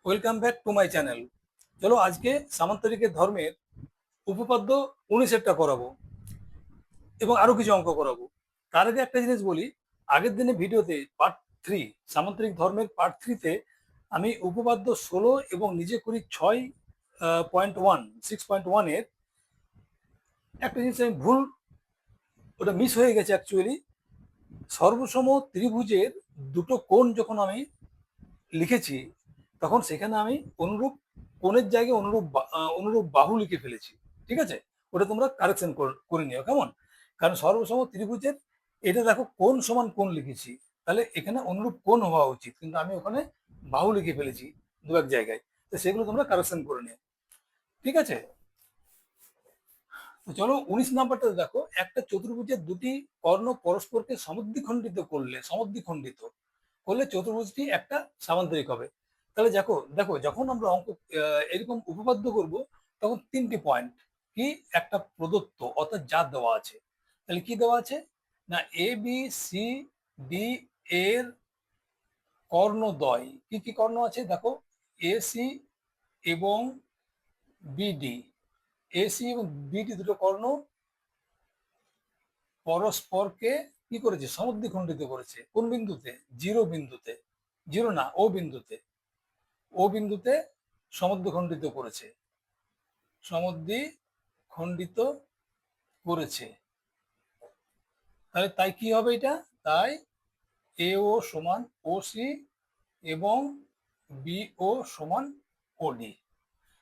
Welcome back to my channel. চলো আজকে সামান্তরিকের ধর্মের উপপাদ্য 19-এরটা করাবো এবং আরো কিছু অঙ্ক করাবো। তার আগে একটা জিনিস বলি, আগের দিনে ভিডিওতে পার্ট 3 সামান্তরিক ধর্মের পার্ট 3-তে আমি উপপাদ্য 16 এবং নিজে করি 6.1 এর একটা জিনিস আমি ভুল, ওটা মিস হয়ে গেছে অ্যাকচুয়ালি। সর্বসম ত্রিভুজের দুটো কোণ যখন আমি লিখেছি তখন সেখানে আমি অনুরূপ কোণের জায়গায় অনুরূপ বাহু লিখে ফেলেছি। ঠিক আছে, ওটা তোমরা কারেকশন করে নিও, কেমন? কারণ সর্বসম ত্রিভুজের এটা দেখো কোণ সমান কোণ লিখেছি, তাহলে এখানে অনুরূপ কোণ হওয়া উচিত, কিন্তু আমি ওখানে বাহু লিখে ফেলেছি দু এক জায়গায়। তো সেগুলো তোমরা কারেকশন করে নিও, ঠিক আছে? তো চলো 19 নাম্বারটা দেখো, একটা চতুর্ভুজের দুটি কর্ণ পরস্পরকে সমদ্বিখণ্ডিত করলে চতুর্ভুজটি একটা সামান্তরিক হবে। তাহলে দেখো দেখো যখন আমরা অঙ্ক এরকম উপপাদ্য করব তখন 3টি পয়েন্ট কি, একটা প্রদত্ত অর্থাৎ যা দেওয়া আছে, তাহলে কি দেওয়া আছে না, এ বি সি ডি এর কর্ণদ্বয় কি কি কর্ণ আছে দেখো, এসি এবং বিডি, এসি এবং বিডি দুটো কর্ণ পরস্পরকে কি করেছে, সমদ্বিখণ্ডিত করেছে। কোন বিন্দুতে? জিরো বিন্দুতে, জিরো না ও বিন্দুতে, ও বিন্দুতে সমদ্বিখণ্ডিত করেছে, সমদ্বিখণ্ডিত করেছে। তাহলে তাই কি হবে এটা, তাই এ ও সমান ও সি এবং বি ও সমান ওডি।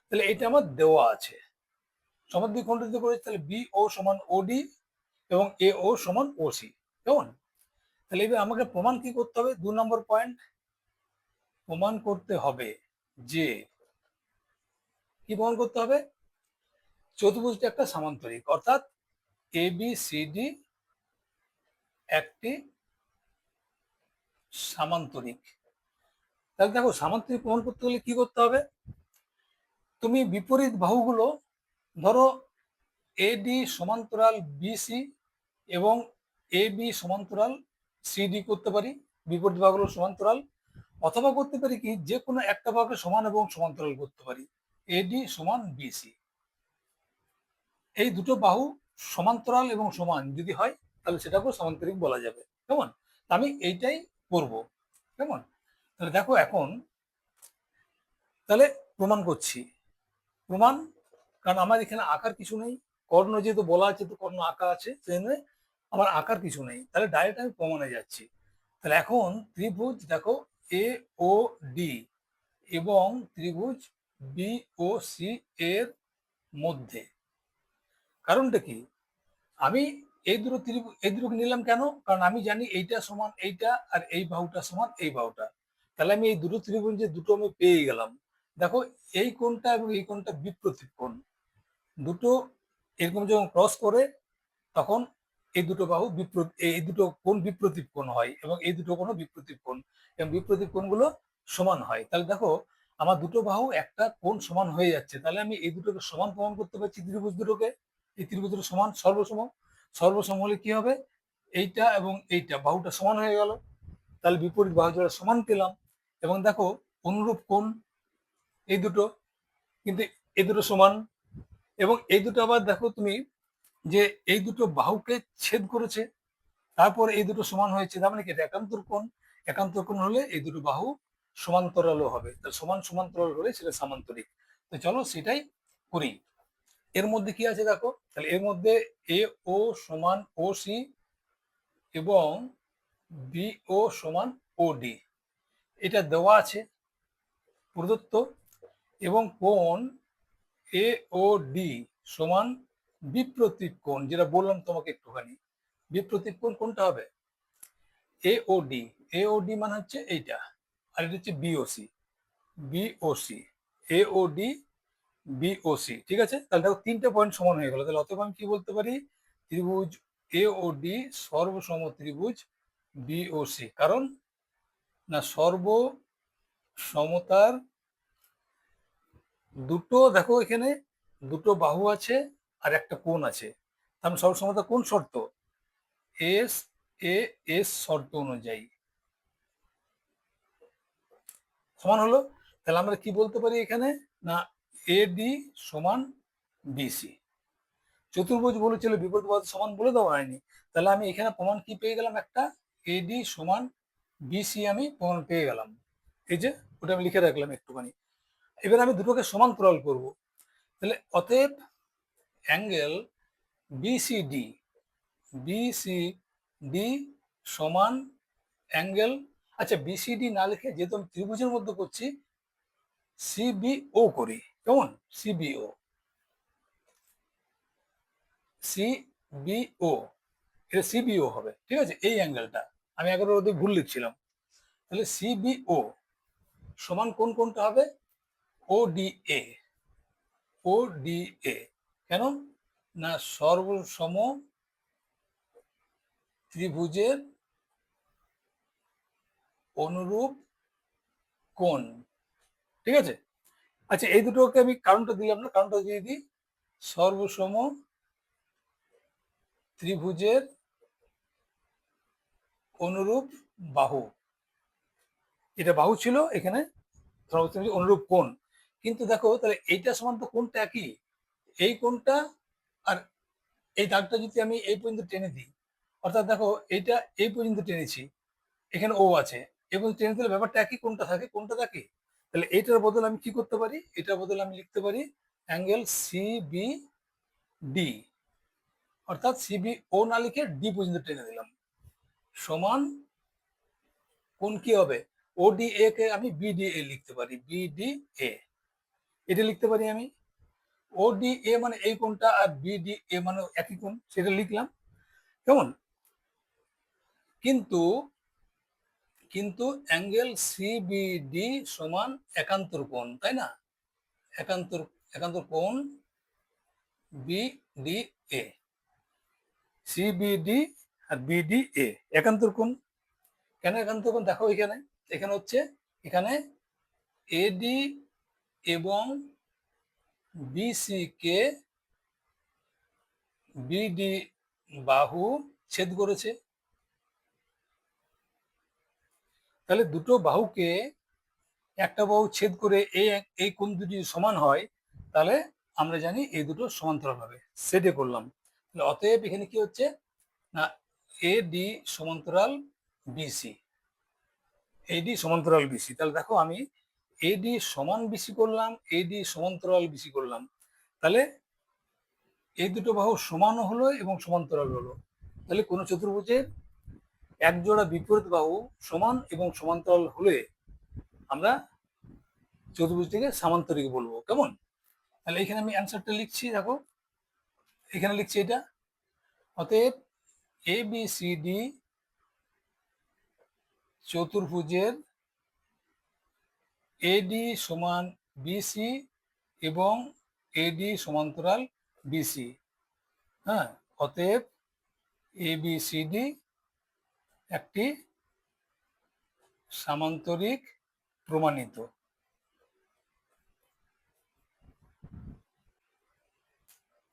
তাহলে এটা আমার দেওয়া আছে, সমদ্বিখণ্ডিত করেছে, তাহলে বি ও সমান ওডি এবং এ ও সমান ও সি, কেমন? তাহলে এবার আমাকে প্রমাণ কি করতে হবে, 2 নম্বর পয়েন্ট, প্রমাণ করতে হবে যে, কি প্রমাণ করতে হবে, চতুর্ভুজটা একটা সামান্তরিক, অর্থাৎ এ বি সি ডি একটি সামান্তরিক। তাহলে দেখো সামান্তরিক প্রমাণ করতে হলে কি করতে হবে, তুমি বিপরীত বাহুগুলো ধরো এডি সমান্তরাল বিসি এবং এ বি সমান্তরাল সিডি করতে পারি, বিপরীত বাহুগুলো সমান্তরাল। অথবা করতে পারি কি, যে কোনো একটা বাহুকে সমান এবং সমান্তরাল করতে পারি, এডি সমান বিসি। এই দুটো বাহু সমান্তরাল এবং সমান যদি হয় তাহলে সেটাকেও সামান্তরিক বলা যাবে, কেমন? আমি এইটাই করব, কেমন? তাহলে দেখো এখন তাহলে প্রমাণ করছি, প্রমাণ, কারণ আমার এখানে আঁকার কিছু নেই, কর্ণ যেহেতু বলা আছে তো কর্ণ আঁকা আছে, সেজন্য আমার আঁকার কিছু নেই, তাহলে ডাইরেক্ট আমি প্রমাণে যাচ্ছি। তাহলে এখন ত্রিভুজ দেখো এ ও ডি এবং ত্রিভুজ বি ও সি এর মধ্যে, কারণটা কি, আমি এই দুটোকে নিলাম কেন, কারণ আমি জানি এইটা সমান এইটা আর এই বাহুটা সমান এই বাহুটা, তাহলে আমি এই দুটো ত্রিভুজের দুটো আমি পেয়ে গেলাম। দেখো এই কোণটা এবং এই কোণটা বিপ্রতীপ কোণ, দুটো এরকম যখন ক্রস করে তখন এই দুটো বাহু এই দুটো কোণ বিপ্রতীপ কোণ হয় এবং এই দুটো কোণ বিপ্রতীপ কোণ, এবং বিপ্রতীপ কোণগুলো সমান হয়। তাহলে দেখো আমার দুটো বাহু একটা কোণ সমান হয়ে যাচ্ছে, তাহলে আমি এই দুটোকে সমান প্রমাণ করতে পারছি, ত্রিভুজ দুটোকে, এই ত্রিভুজ দুটো সমান সর্বসম। সর্বসম হলে কি হবে, এইটা এবং এইটা বাহুটা সমান হয়ে গেল, তাহলে বিপরীত বাহু জোড়া সমান পেলাম। এবং দেখো অনুরূপ কোণ এই দুটো, কিন্তু এই দুটো সমান, এবং এই দুটো আবার দেখো তুমি যে এই দুটো বাহুকে ছেদ করেছে, তারপর এই দুটো সমান হয়েছে, তার মানে কি এটা একান্তর কোণ, একান্তর কোণ হলে এই দুটো বাহু সমান্তরালও হবে, তাহলে সমান সমান্তরাল হলে সেটা সামান্তরিক। তো চলো সেটাই করি। এর মধ্যে কি আছে দেখো, তাহলে এর মধ্যে এ ও সমান ও সি এবং বি ও সমান ও ডি, এটা দেওয়া আছে প্রদত্ত, এবং কোণ এ ও ডি সমান বিপ্রতীপ কোণ, যেটা বললাম তোমাকে একটুখানি, বিপ্রতীপ কোণ কোনটা হবে, এ ও ডি, এ ও ডি মানে হচ্ছে এইটা, আর এটা হচ্ছে বিওসি, বিওসি, এ ও ডি বিওসি, ঠিক আছে? তাহলে দেখো 3টে পয়েন্ট সমান হয়ে গেল, তাহলে অতএব আমি কি বলতে পারি, ত্রিভুজ এ ও ডি সর্বসম ত্রিভুজ বিওসি, কারণ না সর্বসমতার দুটো দেখো এখানে দুটো বাহু আছে আর একটা কোণ আছে, তার মানে সর্বসমতা কোন শর্ত, এস এ এস শর্ত অনুযায়ী সমান হলো। তাহলে আমরা কি বলতে পারি এখানে, না এডি সমান বিসি। চতুর্ভুজ বলেছিল বিপরীত বাহু সমান বলে দেওয়া হয়নি, তাহলে আমি এখানে প্রমাণ কি পেয়ে গেলাম, একটা এডি সমান বিসি আমি প্রমাণ পেয়ে গেলাম। এই যে ওটা আমি লিখে রাখলাম একটুখানি। এবার আমি দুটোকে সমান্তরাল করব, তাহলে অতএব অ্যাঙ্গেল বিসিডি, বিসিডি সমান অ্যাঙ্গেল, আচ্ছা বিসিডি না লিখে যেহেতু আমি ত্রিভুজের মধ্যে করছি, সিবিও করি। কেমন, সিবিও, সিবিও, এটা সিবিও হবে, ঠিক আছে। এই অ্যাঙ্গেলটা আমি একবার ওদের ভুল লিখছিলাম। তাহলে সিবিও সমান কোন কোনটা হবে, ওডিএ, ওডিএ কেন না সর্বসম ত্রিভুজের অনুরূপ কোণ, ঠিক আছে। আচ্ছা এই দুটোকে আমি কারণটা দিলাম না, কারণটা দিয়ে দিই, সর্বসম ত্রিভুজের অনুরূপ বাহু, এটা বাহু ছিল, এখানে অনুরূপ কোণ। কিন্তু দেখো তাহলে এইটা সমান তো কোণটা একই, এই কোণটা আর এই দাগটা যদি আমি এই পর্যন্ত টেনে দিই, অর্থাৎ দেখো এইটা এই পর্যন্ত টেনেছি, এখানে ও আছে, এবং টেনে দিলে ব্যাপারটা একই, কোণটা থাকে, কোণটা থাকে। তাহলে এইটার বদলে আমি কি করতে পারি, এটার বদলে আমি লিখতে পারি অ্যাঙ্গেল সিবি ডি, অর্থাৎ সিবি ও না লিখে ডি পর্যন্ত টেনে দিলাম, সমান কোণ কি হবে, ওডিএ কে আমি বিডিএ লিখতে পারি, বিডিএ এটা লিখতে পারি আমি। ওডিএ মানে এই কোণটা, আর বিডিএ মানে একই কোণ, সেটা লিখলাম। কেমন, কিন্তু কিন্তু অ্যাঙ্গেল সিবিডি সমান একান্তর কোণ, তাই না, একান্তর, একান্তর কোণ বিডিএ, সিবিডি আর বিডিএ একান্তর কোণ। কেন একান্তর কোণ, দেখো এখানে, এখানে হচ্ছে, এখানে এডি এবং বিসি কে বিডি বাহু ছেদ করেছে। তাহলে দুটো বাহুকে একটা বাহু ছেদ করে এই এই কোণ দুটি সমান হয়, তাহলে আমরা জানি এই দুটো সমান্তরাল হবে, সেটে করলাম। তাহলে অতএব এখানে কি হচ্ছে না এডি সমান্তরাল বিসি, এডি সমান্তরাল বিসি। তাহলে দেখো আমি এডি সমান বিসি করলাম, এডি সমান্তরাল বিসি করলাম, তাহলে এই দুটো বাহু সমানও হলো এবং সমান্তরাল হলো। তাহলে কোন চতুর্ভুজের এক জোড়া বিপরীত বাহু সমান এবং সমান্তরাল হলে আমরা চতুর্ভুজটিকে সামান্তরিক বলবো। কেমন, তাহলে এখানে আমি অ্যান্সারটা লিখছি, দেখো এখানে লিখছি এটা, অতএব এ বি সি ডি চতুর্ভুজের এডি সমান বিসি এবং এডি সমান্তরাল বিসি। হ্যাঁ, অতএব এ বি সি ডি একটি সামান্তরিক প্রমাণিত।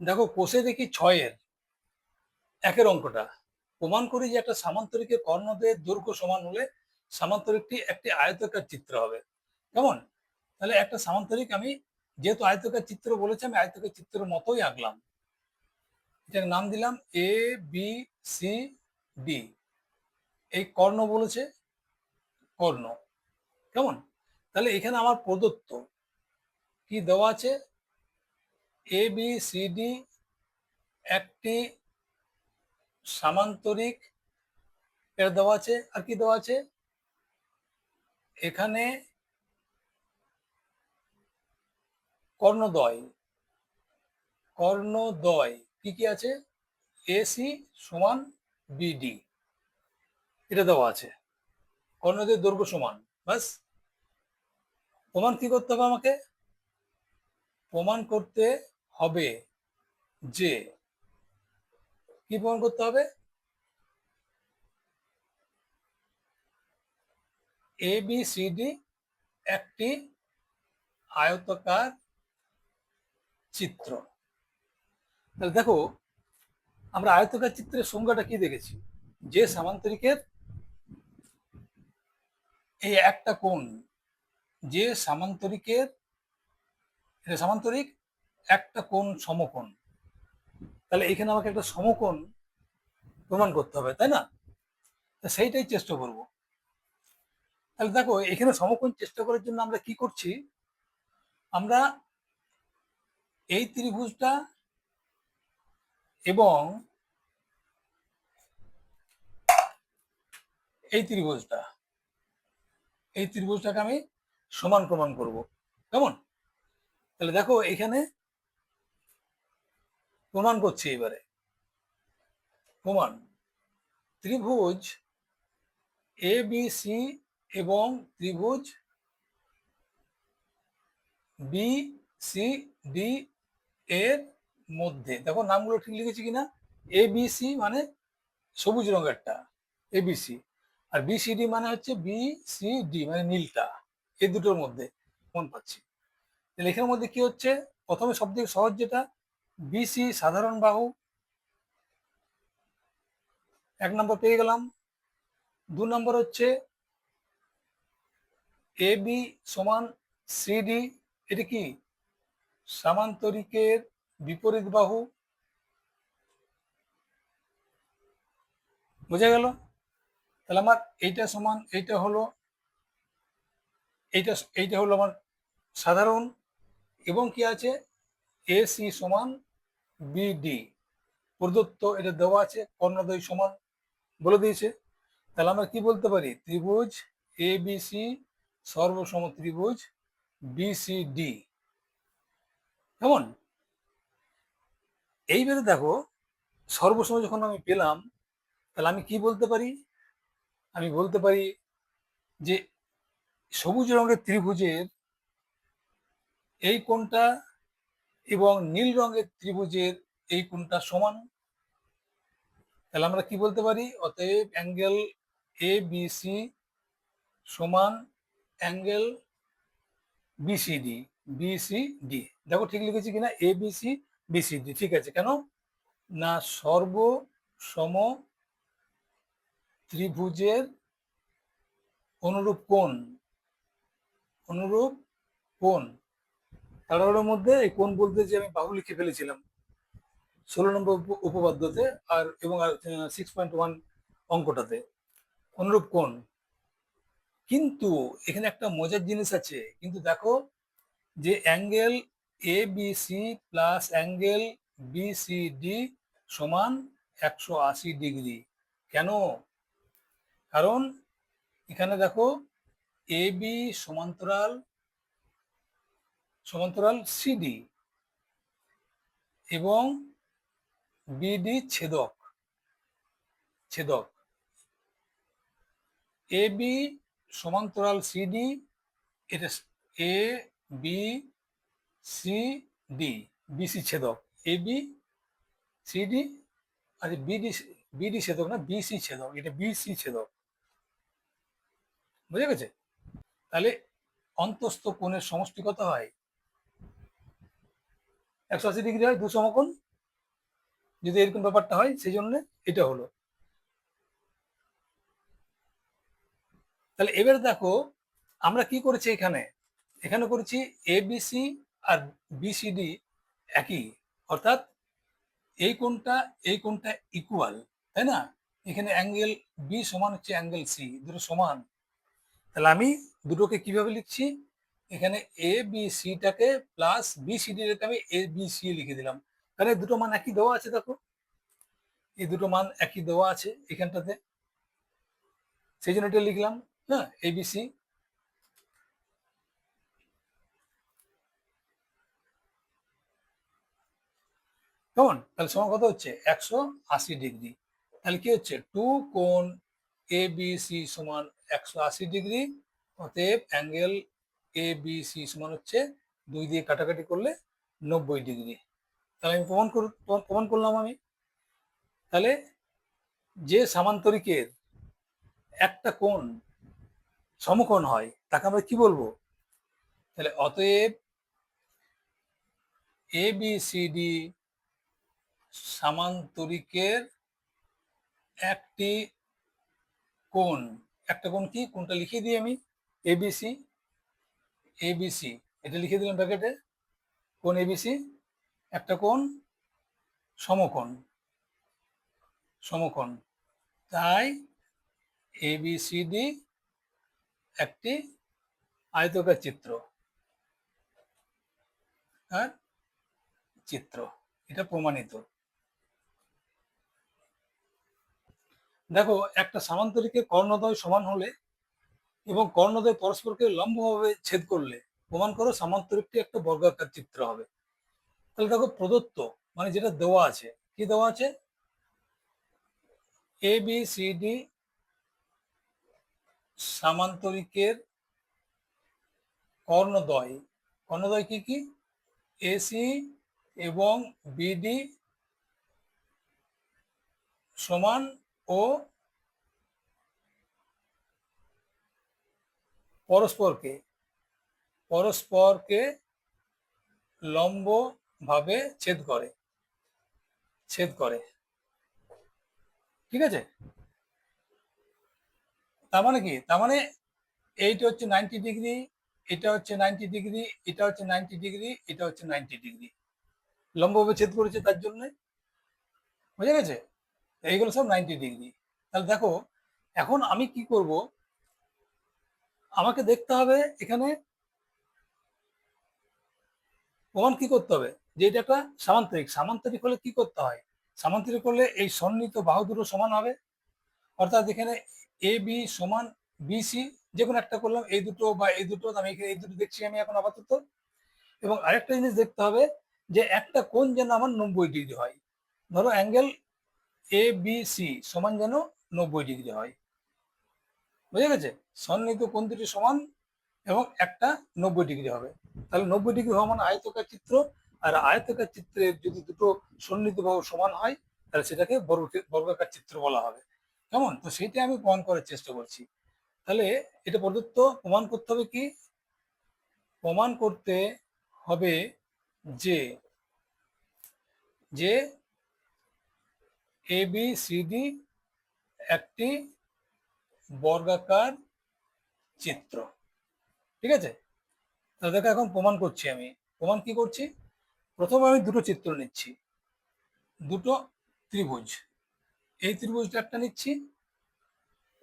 দেখো কোষে দেখি 6-এর 1-এর অঙ্কটা, প্রমাণ করি যে একটা সামান্তরিকের কর্ণদ্বয়ের দৈর্ঘ্য সমান হলে সামান্তরিকটি একটি আয়তাকার চিত্র হবে। কেমন, তাহলে একটা সামান্তরিক আমি যেহেতু আয়তাকার চিত্র বলেছে, আমি আয়তাকার চিত্রের মতোই আঁকলাম, এটার নাম দিলাম এ বি সি ডি। এই কর্ণ বলেছে, কর্ণ। কেমন, তাহলে এখানে আমার প্রদত্ত কি দেওয়া আছে, এ বি সি ডি একটি সামান্তরিক, এটা দেওয়া আছে। আর কি দেওয়া আছে, এখানে কর্ণদ্বয়, কর্ণদ্বয় কি কি আছে, এসি সমান বিডি, এটা দেওয়া আছে, কর্ণদ্বয়ের দৈর্ঘ্য সমান। বাস, প্রমাণ কি করতে হবে আমাকে, প্রমাণ করতে হবে যে, কি প্রমাণ করতে হবে, এ বি সি ডি একটি আয়তাকার চিত্র। তাহলে দেখো আমরা আয়তাকার চিত্রের সংজ্ঞাটা কি দেখেছি, যে সামান্তরিকের এই একটা কোণ যে সামান্তরিকের, এটা সামান্তরিক, একটা কোণ সমকোণ, তাহলে এখানে আমাকে একটা সমকোণ প্রমাণ করতে হবে, তাই না? তা সেইটাই চেষ্টা করব। তাহলে দেখো এখানে সমকোণ চেষ্টা করার জন্য আমরা কি করছি, আমরা এই ত্রিভুজটা এবং এই ত্রিভুজটা, এই ত্রিভুজটাকে আমি সমান প্রমাণ করব, কেমন? তাহলে দেখো এখানে প্রমাণ করছি, এবারে প্রমাণ ত্রিভুজ এ বি সি এবং ত্রিভুজ বি সি ডি এর মধ্যে, দেখো নামগুলো ঠিক লিখেছি কিনা, এ বি সি মানে সবুজ রঙেরটা এবিসি, আর বিসিডি মানে হচ্ছে বি সি ডি মানে নীলটা, এই দুটোর মধ্যে মন পাচ্ছি। লেখার মধ্যে কি হচ্ছে, প্রথমে সব থেকে সহজ যেটা, বিসি সাধারণ বাহু, 1 নম্বর পেয়ে গেলাম। 2 নম্বর হচ্ছে এ বি সমান সিডি, এটা কি সামান্তরিকের বিপরীত বাহু, বোঝা গেল? তাহলে আমার এইটা সমান এইটা হলো, এইটা এইটা হলো আমার সাধারণ, এবং কি আছে এসি সমান বিডি প্রদত্ত, এটা দেওয়া আছে, কর্ণদ্বয় সমান বলে দিয়েছে। তাহলে আমরা কি বলতে পারি, ত্রিভুজ এ বি সি সর্বসম ত্রিভুজ বিসিডি, কেমন? এইবারে দেখো সর্বসম যখন আমি পেলাম, তাহলে আমি কি বলতে পারি, আমি বলতে পারি যে সবুজ রঙের ত্রিভুজের এই কোণটা এবং নীল রঙের ত্রিভুজের এই কোণটা সমান। তাহলে আমরা কি বলতে পারি, অতএব অ্যাঙ্গেল এ বি সি সমান অ্যাঙ্গেল বিসিডি, বিসিডি, দেখো ঠিক লিখেছি কিনা, এ বি সি বিসিডি, ঠিক আছে। কেন না, সর্বসম ত্রিভুজের অনুরূপ কোণ, অনুরূপ কোণ, তাড়াহুড়োর মধ্যে এই কোণ বলতে যে আমি বাহু লিখে ফেলেছিলাম 16 নম্বর উপপাদ্যতে, আর এবং 6.1 অঙ্কটাতে, অনুরূপ কোণ। কিন্তু এখানে একটা মজার জিনিস আছে, কিন্তু দেখো যে angle A B C plus angle BCD সমান 180 ডিগ্রি। কেন? কারণ এখানে দেখো এ বি সমান্তরাল সমান্তরাল সিডি এবং বিডি ছেদক, ছেদক এ বি সমান্তরাল সিডি, এটা এ B C D, BC ছেদক A B CD, R BD, BD ছেদক না, বিসি ছেদক, এটা বিসি ছেদক, বুঝে গেছে? তাহলে অন্তস্থ কোণের সমষ্টি কত হয়, 180 ডিগ্রি হয়, 2 সমকোণ যদি এরকম ব্যাপারটা হয়, সেই জন্য এটা হলো। তাহলে এবারে দেখো আমরা কি করেছি, এখানে এখানে করেছি এবিসি আর বিসিডি একই, অর্থাৎ এই কোণটা ইকুয়াল, তাই না? এখানে অ্যাঙ্গেল বি সমান হচ্ছে অ্যাঙ্গেল সি, দুটো সমান। তাহলে আমি দুটোকে কিভাবে লিখছি, এখানে A B সিটাকে plus B C ডিটাকে আমি এ বি সি লিখে দিলাম, কারণ এই দুটো মান একই দেওয়া আছে, দেখো এই দুটো মান একই দেওয়া আছে এখানটাতে, সেই জন্য এটা লিখলাম, হ্যাঁ, এ বি সি। কেমন? তাহলে সমান কত হচ্ছে, 180 ডিগ্রি। তাহলে কি হচ্ছে, টু কোণ এ বি সি সমান 180 ডিগ্রি, অতএব অ্যাঙ্গেল এ বি সি সমান হচ্ছে 2 দিয়ে কাটাকাটি করলে 90 ডিগ্রি। তাহলে আমি প্রমাণ করলাম আমি। তাহলে যে সামান্তরিকের একটা কোণ সমকোণ হয় তাকে আমরা কি বলবো, তাহলে অতএব এ বি সি ডি সামান্তরিকের একটি কোণ, একটা কোণ কি, কোণটা লিখিয়ে দিই আমি, এবিসি, এবিসি, এটা লিখে দিলাম ব্র্যাকেটে, কোণ এবিসি একটা কোণ সমকোণ, সমকোণ, তাই এবিসিডি একটি আয়তকার চিত্র, আর চিত্র, এটা প্রমাণিত। দেখো, একটা সামান্তরিকের কর্ণদ্বয় সমান হলে এবং কর্ণদ্বয় পরস্পরকে লম্বভাবে ছেদ করলে প্রমাণ করো সামান্তরিকটি একটা বর্গাকার চিত্র হবে। তাহলে দেখো, প্রদত্ত মানে যেটা দেওয়া আছে, কি দেওয়া আছে, এ বি সি ডি সামান্তরিকের কর্ণদ্বয়, কর্ণদ্বয় কি কি, এসি এবং বিডি সমান ও পরস্পরকে পরস্পরকে লম্ব ভাবে ছেদ করে, ছেদ করে, ঠিক আছে। তার মানে কি, তার মানে এইটা হচ্ছে 90 ডিগ্রি, এটা হচ্ছে 90 ডিগ্রি, এটা হচ্ছে 90 ডিগ্রি, এটা হচ্ছে 90 ডিগ্রি, লম্বভাবে ছেদ করেছে তার জন্য, বুঝে গেছে, এইগুলো সব 90 ডিগ্রি। তাহলে দেখো, এখন আমি কি করব, আমাকে দেখতে হবে এখানে প্রমাণ কি করতে হবে, যে এটা একটা সামান্তরিক, সামান্তরিক হলে কি করতে হয়, সামান্তরিক হলে এই সন্নিহিত বাহু দুটো সমান হবে, অর্থাৎ এখানে এ বি সমান বিসি, যে কোনো একটা করলাম, এই দুটো বা এই দুটো, আমি এখানে এই দুটো দেখছি আমি এখন আপাতত। এবং আরেকটা জিনিস দেখতে হবে যে একটা কোণ যেন আমার 90 ডিগ্রি হয়, ধরো অ্যাঙ্গেল এ বি সি সমান যেন 90 ডিগ্রি হয়, বুঝে গেছে, সন্নিহিত কোণ দুটি সমান এবং একটা 90 ডিগ্রি হবে, তাহলে 90 ডিগ্রি হওয়া মানে আয়তকার চিত্র, আর আয়তকার চিত্রের যদি দুটো সন্নিহিত বাহু সমান হয় তাহলে সেটাকে বর্গাকার চিত্র বলা হবে, কেমন, তো সেইটা আমি প্রমাণ করার চেষ্টা করছি। তাহলে এটা প্রদত্ত, প্রমাণ করতে হবে কি, প্রমাণ করতে হবে যে যে এ বি সি ডি একটি বর্গাকার চিত্র, ঠিক আছে। তাহলে দেখো, এখন প্রমাণ করছি আমি, প্রমাণ কি করছি, প্রথমে আমি দুটো চিত্র নিচ্ছি, দুটো ত্রিভুজ, এই ত্রিভুজটা একটা নিচ্ছি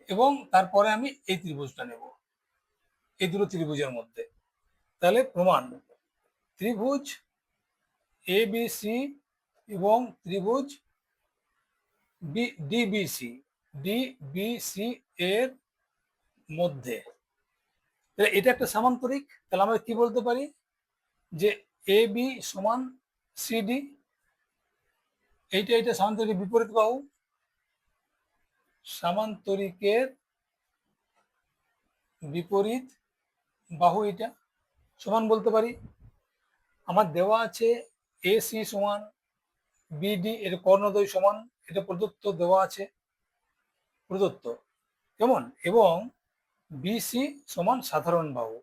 এবং তারপরে আমি এই ত্রিভুজটা নেব, এই দুটো ত্রিভুজের মধ্যে, তাহলে প্রমাণ, ত্রিভুজ এ বি সি এবং ত্রিভুজ ডিবিসি, ডিবিসি এর মধ্যে, তাহলে এটা একটা সামান্তরিক, তাহলে আমরা কি বলতে পারি, যে এ বি সমান সিডি, এইটা সামান্তরিক বিপরীত বাহু, সামান্তরিকের বিপরীত বাহু, এটা সমান বলতে পারি। আমার দেওয়া আছে এসি সমান বিডি, এর কর্ণদ্বয় সমান, এটা প্রদত্ত, দেওয়া আছে প্রদত্ত, কেমন, এবং বিসি সমান সাধারণ বাহু,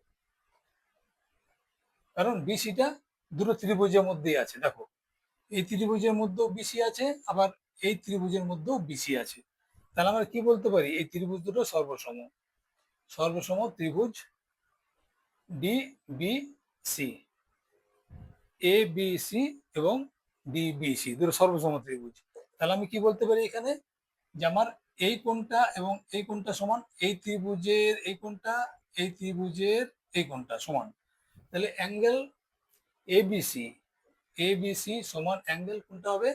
কারণ বিসিটা দুটো ত্রিভুজের মধ্যেই আছে, দেখো এই ত্রিভুজের মধ্যেও বিসি আছে, আবার এই ত্রিভুজের মধ্যেও বিসি আছে, তাহলে আমরা কি বলতে পারি, এই ত্রিভুজ দুটো সর্বসম, সর্বসম ত্রিভুজ ডি বি সি, এ বি সি এবং ডিবিসি দুটো সর্বসম ত্রিভুজ, তাহলে আমি কি বলতে পারি এখানে, যে আমার এই কোণটা এবং এই কোণটা সমান, এই ত্রিভুজের এই কোণটা, এই ত্রিভুজের এই কোণটা সমান, তাহলে অ্যাঙ্গেল এবিসি, এবিসি সমান অ্যাঙ্গেল কোনটা হবে,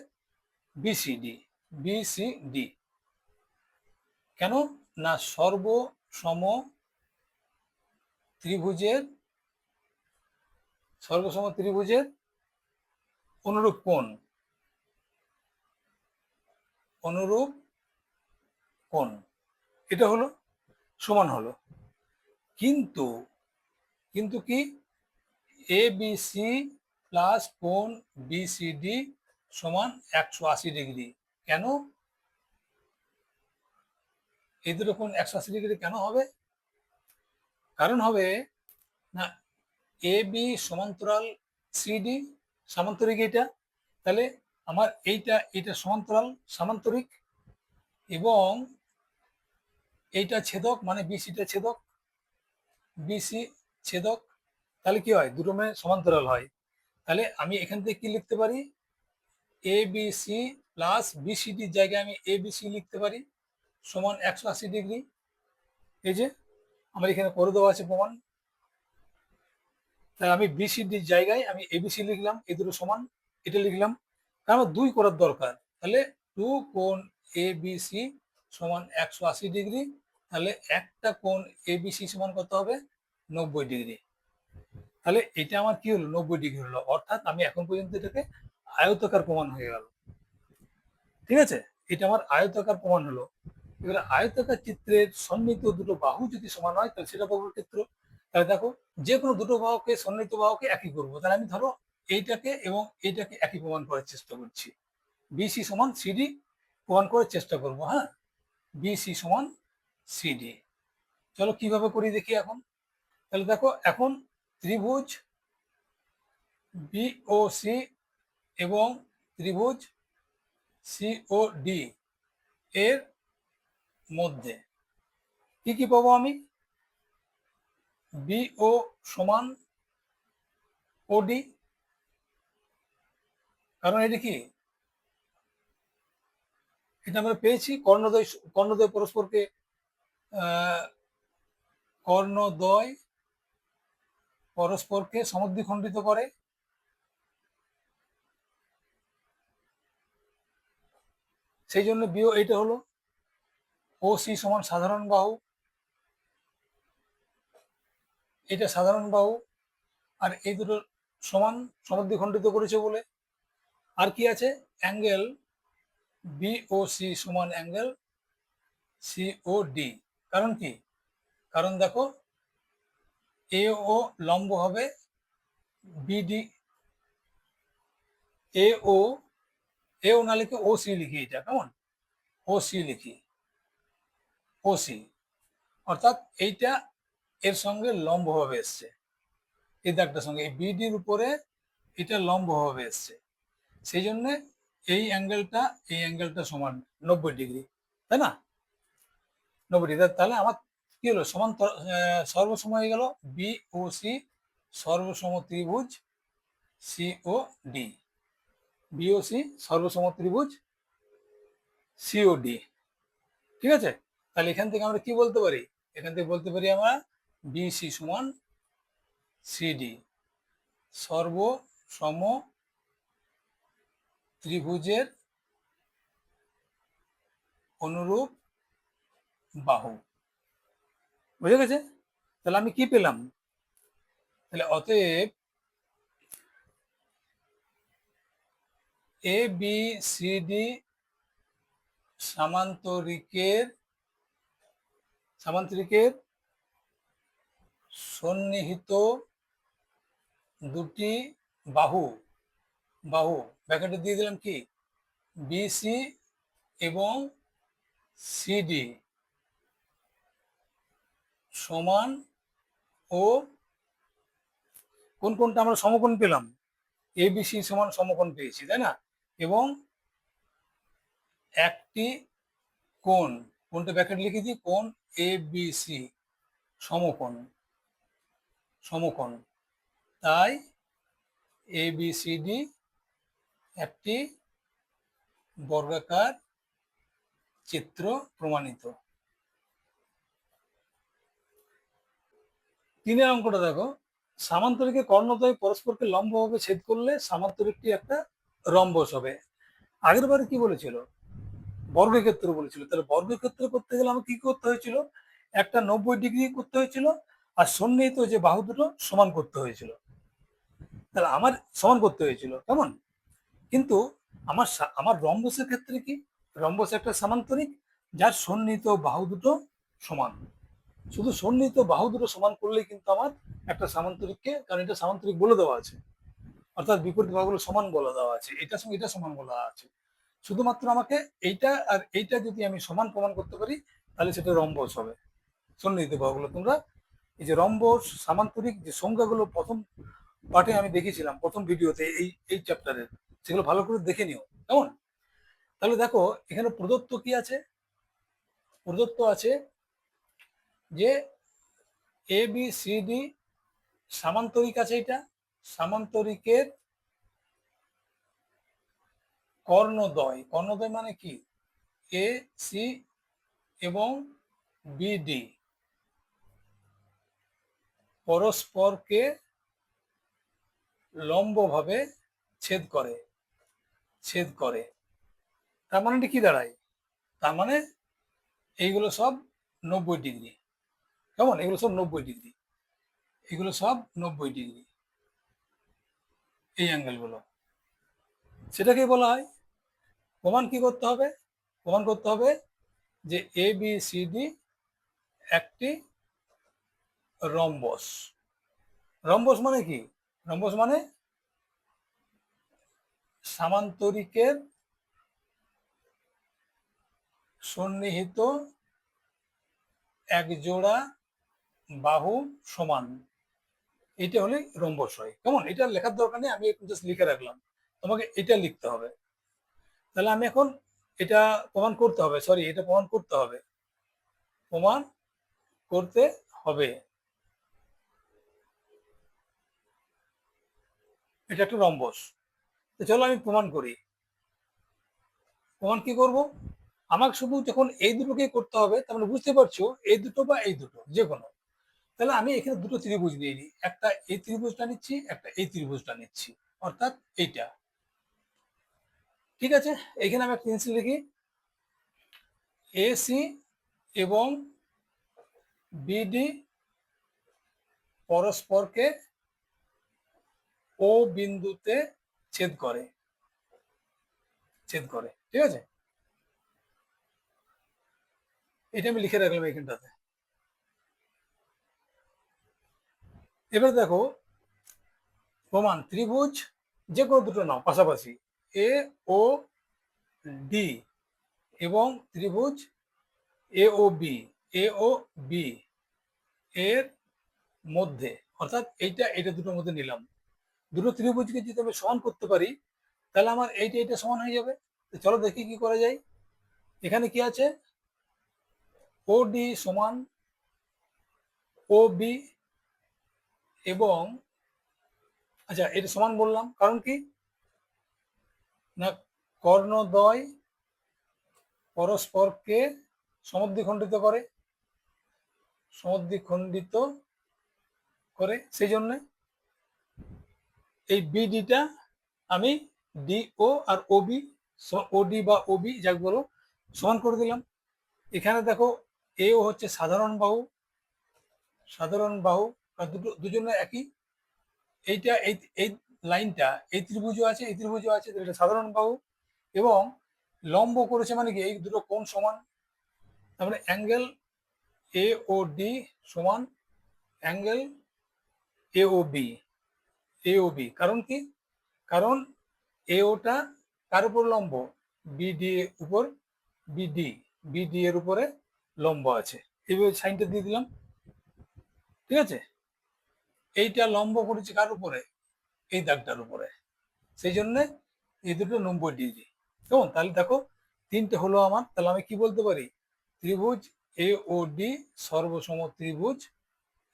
বিসিডি, বিসিডি, কেন না সর্বসম ত্রিভুজের, সর্বসম ত্রিভুজের অনুরূপ কোণ, অনুরূপ কোণ, এটা হলো সমান হলো, কিন্তু কিন্তু কি, এ বি সি প্লাস কোণ বিসিডি সমান 180 ডিগ্রি, কেন, এই দুটো কোণ 180 ডিগ্রি কেন হবে, কারণ হবে না এ বি সমান্তরাল সিডি, সামান্তরিক এটা, তাহলে আমার এইটা সমান্তরাল সামান্তরিক, এবং এইটা ছেদক মানে বিসিটা ছেদক, বিসি ছেদক, তাহলে কি হয়, দুটো সমান্তরাল হয়। তাহলে আমি এখান থেকে কি লিখতে পারি, এ বি সি প্লাস বিসিডির জায়গায় আমি এ বি সি লিখতে পারি সমান 180 ডিগ্রি। এই যে আমার এখানে করে দেওয়া আছে প্রমাণ। তাই আমি বিসিডির জায়গায় আমি এবিসি লিখলাম, এই দুটো সমান, এটা লিখলাম, কারণ আমার 2 করার দরকার। তাহলে 2 কোণ এবিসি সমান 180 ডিগ্রি। তাহলে একটা কোণ এবিসি সমান কত হবে, 90 ডিগ্রি। তাহলে এটা আমার কি হলো, 90 ডিগ্রি হলো। অর্থাৎ আমি এখন পর্যন্ত এটাকে আয়তাকার প্রমাণ হয়ে গেল। ঠিক আছে, এটা আমার আয়তাকার প্রমাণ হলো। এবারে আয়তাকার চিত্রের সন্নিহিত দুটো বাহু যদি সমান হয় তাহলে সেটা বক্রক্ষেত্র। তাহলে দেখো, যে কোনো দুটো বাহুকে, সন্নিহিত বাহুকে একই করবো। তাহলে আমি ধরো এইটাকে এবং এইটাকে একই প্রমাণ করার চেষ্টা করছি। বিসি সমান সিডি প্রমাণ করার চেষ্টা করব। হ্যাঁ, বিসি সমান সিডি। চলো কিভাবে করি দেখি এখন। তাহলে দেখো, এখন ত্রিভুজ বিওসি এবং ত্রিভুজ সিওডি এর মধ্যে কি কি পাবো আমি, বিও সমান ওডি। কারণ এটা কি, এটা আমরা পেয়েছি কর্ণদ্বয়, কর্ণদ্বয় পরস্পরকে কর্ণদ্বয় পরস্পরকে সমদ্বিখণ্ডিত করে। সেই জন্য বিও এইটা হলো। ও সি সমান সাধারণ বাহু, এটা সাধারণ বাহু, আর এই দুটো সমান, সমদ্বিখণ্ডিত করেছে বলে। আর কি আছে, অ্যাঙ্গেল বিওসি সমান অ্যাঙ্গেল সিওডি। কারণ কি, কারণ দেখো এ ও লম্ব হবে বিডি, এ ও, এও না লিখে ও সি লিখি, এটা কেমন, ও সি লিখি, ও সি। অর্থাৎ এইটা এর সঙ্গে লম্বভাবে এসছে, এই দাগটার সঙ্গে, এই বিডির উপরে এটা লম্বভাবে এসছে। সেই জন্য এই অ্যাঙ্গেলটা, এই অ্যাঙ্গেলটা সমান 90 ডিগ্রি, তাই না, 90 ডিগ্রি। তাহলে আমার কি হলো, সর্বসম হয়ে গেল বি ও সি সর্বসম ত্রিভুজ সিও ডি, বিওসি সর্বসম ত্রিভুজ সিওডি। ঠিক আছে, তাহলে এখান থেকে আমরা কি বলতে পারি, এখান থেকে বলতে পারি আমরা বিসি সমান সিডি, সর্বসম ত্রিভুজের অনুরূপ বাহু। বুঝে গেছে? তাহলে আমি কি পেলাম, তাহলে অতএব এ বি সি ডি সামান্তরিকের সন্নিহিত দুটি বাহু, ব্র্যাকেটে দিয়ে দিলাম কি, বিসি এবং সিডি সমান ও কোন কোনটা আমরা সমকোণ পেলাম, এবিসি সমান সমকোণ পেয়েছি, তাই না, এবং একটি কোণ, কোনটা ব্র্যাকেট লিখে দিই, কোণ এবিসি সমকোণ, তাই এবিসিডি একটি বর্গাকার চিত্র প্রমাণিত। 3 অঙ্কটা দেখো, সামান্তরিকে কর্ণদ্বয় পরস্পরকে লম্বভাবে ছেদ করলে সামান্তরিকটি একটা রম্বস হবে। আগের বারে কি বলেছিল, বর্গক্ষেত্র বলেছিল। তাহলে বর্গক্ষেত্র করতে গেলে আমাকে কি করতে হয়েছিল, একটা 90 ডিগ্রি করতে হয়েছিল, আর সন্নিহিত যে বাহু দুটো সমান করতে হয়েছিল। তাহলে আমার সমান করতে হয়েছিল, কেমন, কিন্তু আমার রম্বসের ক্ষেত্রে কি, রম্বস একটা সামান্তরিক যার সন্নিহিত বাহু দুটো সমান। শুধু সন্নিহিত বাহু দুটো সমান করলেই কিন্তু আমার একটা সামান্তরিককে, কারণ এটা সামান্তরিক বলে দেওয়া আছে, অর্থাৎ বিপরীত বাহুগুলো সমান বলে দেওয়া আছে, এটার সঙ্গে এটা সমান বলা আছে। শুধুমাত্র আমাকে এইটা আর এইটা যদি আমি সমান প্রমাণ করতে পারি তাহলে সেটা রম্বস হবে। সন্নিহিত বাহুগুলো, তোমরা এই যে রম্বস সামান্তরিক যে সংজ্ঞাগুলো প্রথম পাঠে আমি দেখিয়েছিলাম, প্রথম ভিডিওতে, এই চ্যাপ্টারের, সেগুলো ভালো করে দেখে নিও, কেমন। তাহলে দেখো এখানে প্রদত্ত কি আছে, প্রদত্ত আছে যে এ বি সি ডি সামান্তরিক আছে, এটা সামান্তরিকের কর্ণদ্বয়। কর্ণদ্বয় মানে কি? এ সি এবং বিডি পরস্পরকে লম্বভাবে ছেদ করে। তার মানে কি দাঁড়ায়? তার মানে এইগুলো সব 90 ডিগ্রি। কেমন? এগুলো সব 90 ডিগ্রি, এগুলো সব 90 ডিগ্রি, এই অ্যাঙ্গেলগুলো। সেটাকে বলা হয় প্রমাণ। কি করতে হবে? প্রমাণ করতে হবে যে এ বি সি ডি একটি রম্বস। রম্বস মানে কি? রম্বস মানে সামান্তরিকের সন্নিহিত এক জোড়া বাহু সমান, এটা হলে রম্বস হয়। কেমন? এটা লেখার দরকার নেই, আমি একটু জাস্ট লিখে রাখলাম, তোমাকে এটা লিখতে হবে। তাহলে আমি এখন এটা প্রমাণ করতে হবে, এটা প্রমাণ করতে হবে, প্রমাণ করতে হবে এটা একটা রম্বস। তো চলো আমি প্রমাণ করি। প্রমাণ কি করব? আমাকে শুধু যখন এই দুটোকে করতে হবে, তার মানে বুঝতে পারছো এই দুটো বা এই দুটো যে কোনো। তাহলে আমি এখানে দুটো ত্রিভুজ নিয়ে নিই, একটা এই ত্রিভুজটা নিচ্ছি, একটা এই ত্রিভুজটা নিচ্ছি, অর্থাৎ এইটা। ঠিক আছে, এখানে আমি একটা পেন্সিল লিখি। এসি এবং বিডি পরস্পরকে ও বিন্দুতে ছেদ করে। ঠিক আছে, এটা আমি লিখে রাখলাম এখানটাতে। এবার দেখো প্রমাণ। ত্রিভুজ যে কোনো দুটো নাও পাশাপাশি, এ ও ডি এবং ত্রিভুজ এ ও বি এর মধ্যে, অর্থাৎ এটা দুটোর মধ্যে নিলাম। দুটো ত্রিভুজকে যদি আমি সমান করতে পারি, তাহলে আমার এইটা সমান হয়ে যাবে। চলো দেখি কি করা যায়। এখানে কি আছে? ও ডি সমান ও বি এবং, আচ্ছা এটা সমান বললাম কারণ কি না, কর্ণদ্বয় পরস্পরকে সমদ্বিখণ্ডিত করে, সমদ্বিখণ্ডিত করে, সেই জন্য এই বিডিটা আমি ডিও আর ওবি, ওডি বা ওবি যাকে বলো, সমান করে দিলাম। এখানে দেখো এও হচ্ছে সাধারণ বাহু, আর দুজনের একই। এইটা এই লাইনটা এই ত্রিভুজও আছে, এটা সাধারণ বাহু এবং লম্ব করেছে, মানে কি এই দুটো কোণ সমান। তারপরে অ্যাঙ্গেল এ ও ডি সমান অ্যাঙ্গেল এ ও বি। কারণ কি? কারণ এওটা কার উপর লম্ব? বিডি এর উপর, বিডি এর উপরে লম্ব আছে। এইভাবে সাইনটা দিয়ে দিলাম। ঠিক আছে, এইটা লম্ব করেছে কার উপরে? এই দাগটার উপরে, সেই জন্য এই দুটো 90 ডিগ্রি। কেমন? তাহলে দেখো তিনটে হলো আমার। তাহলে আমি কি বলতে পারি? ত্রিভুজ এ ও ডি সর্বসম ত্রিভুজ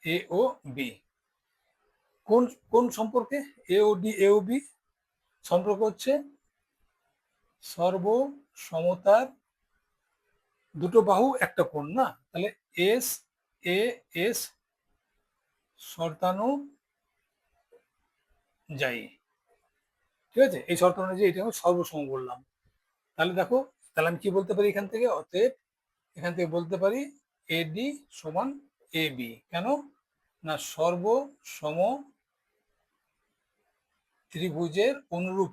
এ ও বি। কোন কোন সম্পর্কে? এ ও বি সম্পর্ক হচ্ছে সর্বসমতার দুটো বাহু একটা কোণ, না? তাহলে এস এ এস শর্তানুযায়ী। ঠিক আছে, এই শর্ত অনুযায়ী এটা আমি সর্বসম বললাম। তাহলে দেখো, তাহলে আমি কি বলতে পারি এখান থেকে? অতএব এখান থেকে বলতে পারি এডি সমান এ বি। কেন না? সর্বসম ত্রিভুজের অনুরূপ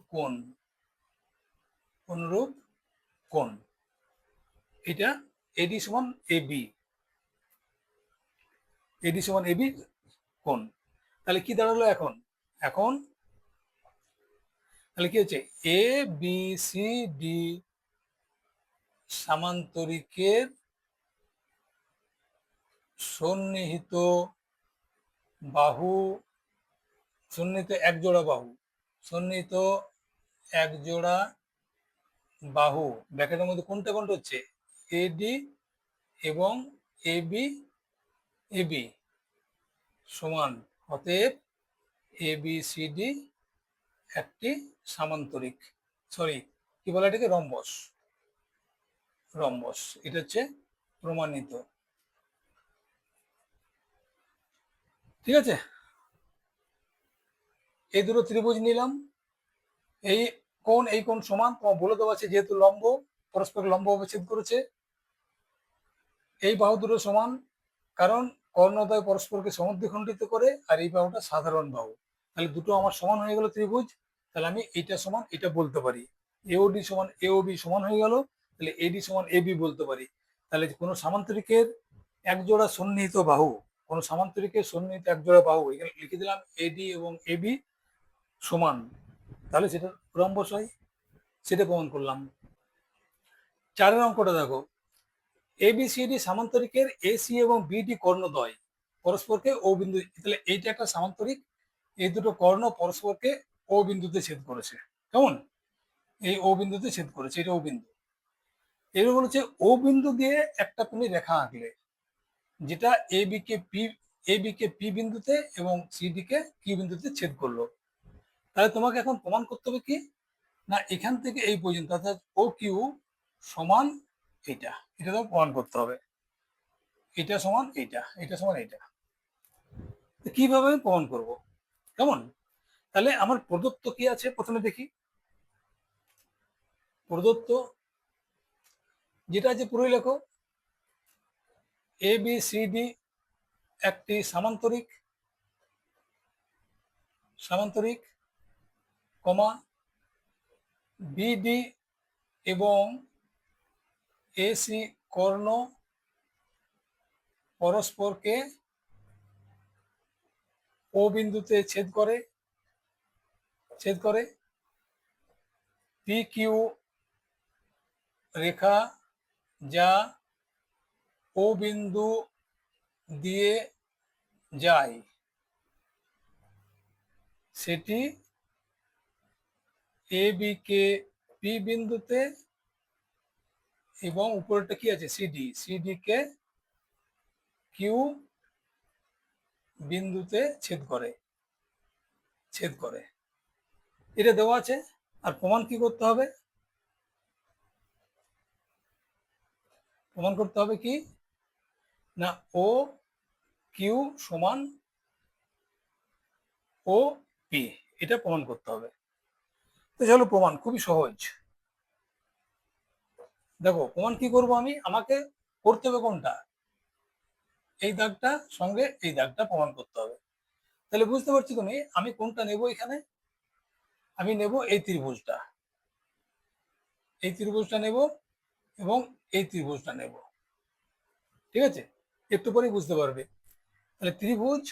কোণ এটা এডি সমান এ বি, কোণ। তাহলে কি দাঁড়ালো এখন? এখন তাহলে কি হচ্ছে? এ বি সি ডি সামান্তরিকের সন্নিহিত বাহু, সন্নিহিত এক জোড়া বাহু ব্র্যাকেটের মধ্যে কোনটা হচ্ছে? এডি এবং এবি সমান অতএব ABCD একটি সামান্তরিক, সরি কি বলে এটাকে, রম্বস। রম্বস, এটা হচ্ছে প্রমাণিত। ঠিক আছে, এই দুটো ত্রিভুজ নিলাম, এই কোণ সমান, তোমার বলে দেওয়া আছে যেহেতু লম্ব, পরস্পর লম্বভাবে ছেদ করেছে। এই বাহু দুটো সমান, কারণ কর্ণদ্বয় পরস্পরকে সমদ্বিখণ্ডিত করে, আর এই বাহুটা সাধারণ বাহু, তাহলে দুটো আমার সমান হয়ে গেল ত্রিভুজ। তাহলে আমি এইটা সমান এটা বলতে পারি, AOD সমান AOB সমান হয়ে গেল, তাহলে AD সমান AB বলতে পারি। তাহলে কোনো সামান্তরিকের একজোড়া সন্নিহিত বাহু, কোনো সামান্তরিকের সন্নিহিত একজোড়া বাহু, এখানে লিখে দিলাম AD এবং AB সমান, তাহলে সেটা রম্বস হয়, সেটা প্রমাণ করলাম। 4 অঙ্কটা দেখো, ABCD সামান্তরিকের AC এবং BD কর্ণদ্বয় পরস্পরকে ও বিন্দু, তাহলে এইটা একটা সামান্তরিক, এই দুটো কর্ণ পরস্পরকে ও বিন্দুতে ছেদ করেছে। কেমন, এই ও বিন্দুতে ছেদ করেছে, এটা ও বিন্দু। এবার বলেছে ও বিন্দু দিয়ে একটা তুমি রেখা আঁকলে, যেটা এবি কে পি বিন্দুতে এবং সিডি কে কি বিন্দুতে ছেদ করলো। তাহলে তোমাকে এখন প্রমাণ করতে হবে কি, না এখান থেকে এই পর্যন্ত অর্থাৎ ও কিউ সমান এটা, এটা তো প্রমাণ করতে হবে, এটা সমান এইটা, এটা সমান এইটা। কিভাবে আমি প্রমাণ করব, কেমন? তাহলে আমার প্রদত্ত কি আছে প্রথমে দেখি। প্রদত্ত যেটা আছে পুরোই লেখো, ABCD একটি সামান্তরিক, সামান্তরিক, কমা BD এবং AC কর্ণ পরস্পরকে ও বিন্দুতে ছেদ করে, ছেদ করে। PQ রেখা যা ও বিন্দু দিয়ে যায় সেটি AB কে পি বিন্দুতে এবং উপরেরটা কি আছে সিডি কে কিউ বিন্দুতে ছেদ করে, ছেদ করে, এটা দেওয়া আছে। আর প্রমাণ কি করতে হবে, প্রমাণ করতে হবে কি, না ও কিউ সমান ও পি, এটা প্রমাণ করতে হবে। তো চলো প্রমাণ খুবই সহজ। দেখো প্রমাণ কি করব আমি, আমাকে করতে হবে কোনটা, এই দাগটা সঙ্গে এই দাগটা প্রমাণ করতে হবে। তাহলে বুঝতে পারছি তুমি আমি কোনটা নেব, এখানে আমি নেব এই ত্রিভুজটা, এই ত্রিভুজটা নেব এবং এই ত্রিভুজটা নেব। ঠিক আছে, একটু পরেই বুঝতে পারবে। তাহলে ত্রিভুজ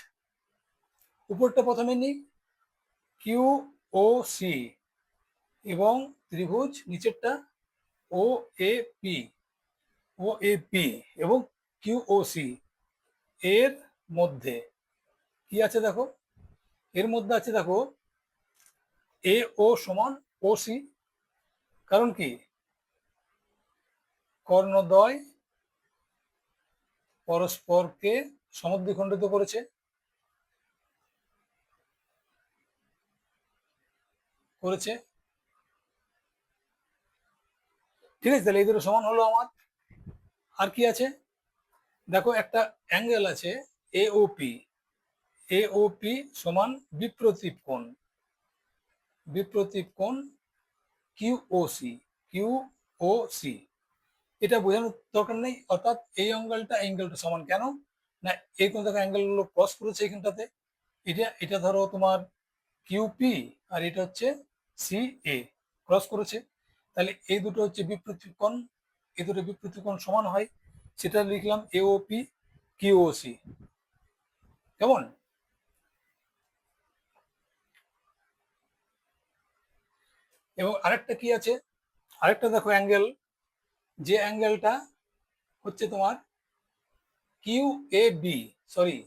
উপরটা প্রথমে নিই, কিউ ও সি, এবং ত্রিভুজ নিচেরটা O A P, O A P এবং কিউ ও সি, এর মধ্যে কি আছে দেখো, এর মধ্যে আছে দেখো এ ও সমান ও সি, কারণ কি কর্ণদ্বয় পরস্পরকে সমদ্বিখণ্ডিত করেছে, করেছে। ঠিক আছে, তাহলে এই দুটো সমান হলো আমার। আর কি আছে দেখো, একটা অ্যাঙ্গেল আছে এওপি, এওপি সমান বিপ্রতীপ কোণ, বিপ্রতীপ কোণ কিউওসি, কিউওসি, এটা বোঝানোর দরকার নেই। অর্থাৎ এই অ্যাঙ্গেলটা সমান কেন, না এই কোন দেখো অ্যাঙ্গেল গুলো ক্রস করেছে এখানটাতে, এটা এটা ধরো তোমার কিউপি আর এটা হচ্ছে সি এ, ক্রস করেছে, তাহলে এই দুটো হচ্ছে বিপ্রতীপ কোণ, এই দুটো বিপ্রতীপ কোণ সমান হয়, সেটা লিখলাম এওপি কিউওসি। কেমন? এবং আরেকটা কি আছে, আরেকটা দেখো অ্যাঙ্গেল, যে অ্যাঙ্গেলটা হচ্ছে তোমার কিউ এ বি, সরি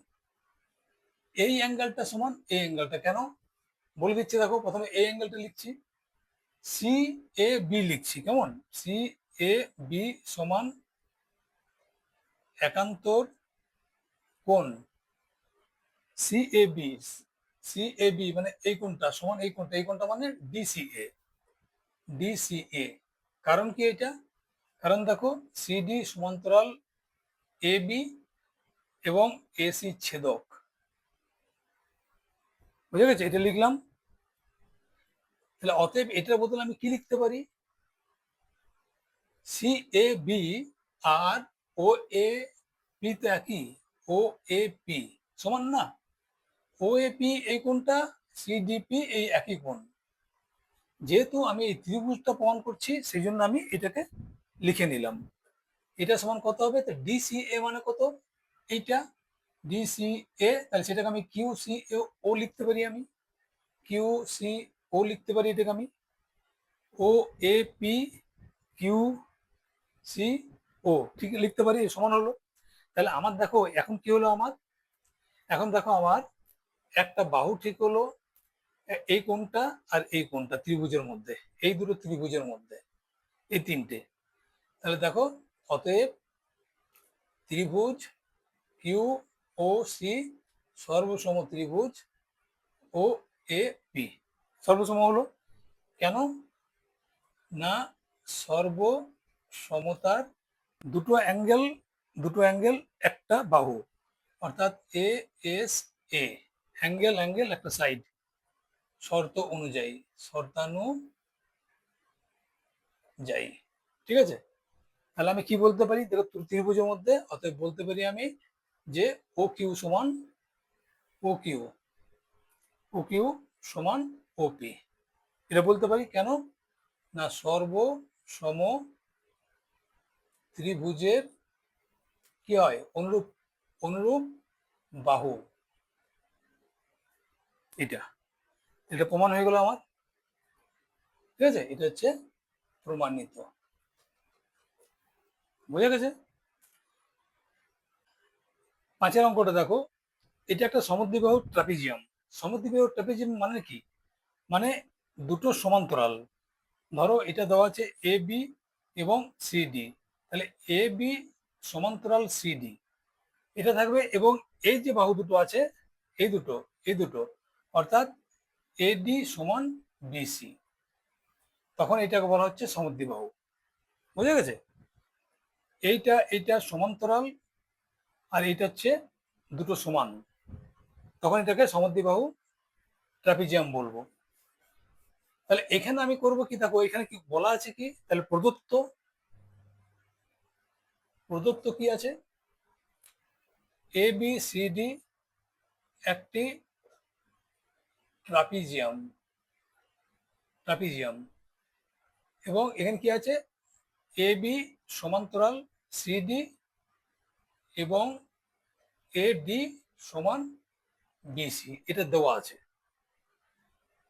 এই অ্যাঙ্গেলটা সমান এই অ্যাঙ্গেলটা, কেন বলে দিচ্ছি দেখো, প্রথমে এই অ্যাঙ্গেলটা লিখছি, সি এ বি লিখছি, কেমন, সি এ বি সমান একান্তর কোণ সিএবি, সিএবি মানে এই কোণটা সমান এই কোণটা, এই কোণটা মানে ডিসিএ, ডিসিএ। কারণ কি এটা? কারণ দেখো সিডি সমান্তরাল এবি এবং এসি ছেদক। বুঝে গেছে? এটা লিখলাম। তাহলে অতএব এটার বদলে আমি কি লিখতে পারি? CAB R O A P তো একই, ও এ পি সমান না? ও এ পি এই কোণটা, সিডিপি এই একই কোণ। যেহেতু আমি এই ত্রিভুজটা প্রমাণ করছি সেই জন্য আমি এটাকে লিখে নিলাম। এটা সমান কত হবে? তো ডিসিএ মানে কত? এইটা ডিসিএ, তাহলে সেটাকে আমি কিউ সি ও লিখতে পারি, আমি কিউ সি ও লিখতে পারি এটাকে আমি। ও এ পি কিউ সি ও ঠিক লিখতে পারি, সমান হলো। তাহলে আমার দেখো এখন কি হলো আমার, এখন দেখো আমার একটা বাহু ঠিক হলো এই কোণটা আর এই কোণটা ত্রিভুজের মধ্যে, এই দুটো ত্রিভুজের মধ্যে, এই তিনটে। তাহলে দেখো অতএব ত্রিভুজ কিউ ও সি সর্বসম ত্রিভুজ ও এ পি সর্বসম হলো। কেন না? সর্বসমতার দুটো অ্যাঙ্গেল, দুটো অ্যাঙ্গেল একটা বাহু, অর্থাৎ A S A, angle angle একটা সাইড, শর্ত অনুযায়ী, শর্তানুযায়ী। ঠিক আছে? তাহলে আমি কি বলতে পারি দেখো ত্রিভুজের মধ্যে, অতএব বলতে পারি আমি যে ও কিউ সমান ও কিউ, ও কিউ সমান ওপি। এটা বলতে পারি। কেন না? সর্বসম ত্রিভুজের কি হয়? অনুরূপ, অনুরূপ বাহু। এটা, এটা প্রমাণ হয়ে গেল আমার। ঠিক আছে? এটা হচ্ছে প্রমাণিত। বুঝে গেছে? 5 অঙ্কটা দেখো, এটা একটা সমদ্বিবাহু ট্রাপিজিয়াম। সমদ্বিবাহু ট্রাপিজিয়াম মানে কি? মানে দুটো সমান্তরাল। ধরো এটা দেওয়া আছে এ বি এবং সিডি, তাহলে এ বি সমান্তরাল সিডি এটা থাকবে, এবং এই যে বাহু দুটো আছে এই দুটো, এই দুটো অর্থাৎ এডি সমান বিসি, তখন এটাকে বলা হচ্ছে সমদ্বিবাহু। বুঝে গেছে? এইটা এইটা সমান্তরাল আর এইটা হচ্ছে দুটো সমান, তখন এটাকে সমদ্বিবাহু ট্রাপিজিয়াম বলবো। তাহলে এখানে আমি করব কি, দেখো এখানে কি বলা আছে কি, তাহলে প্রদত্ত, প্রদত্ত কি আছে? এ বি সি ডি একটি ট্রাপিজিয়াম, ট্রাপিজিয়াম, এবং এখানে কি আছে? এ বি সমান্তরাল সিডি এবং এ ডি সমান বিসি, এটা দেওয়া আছে।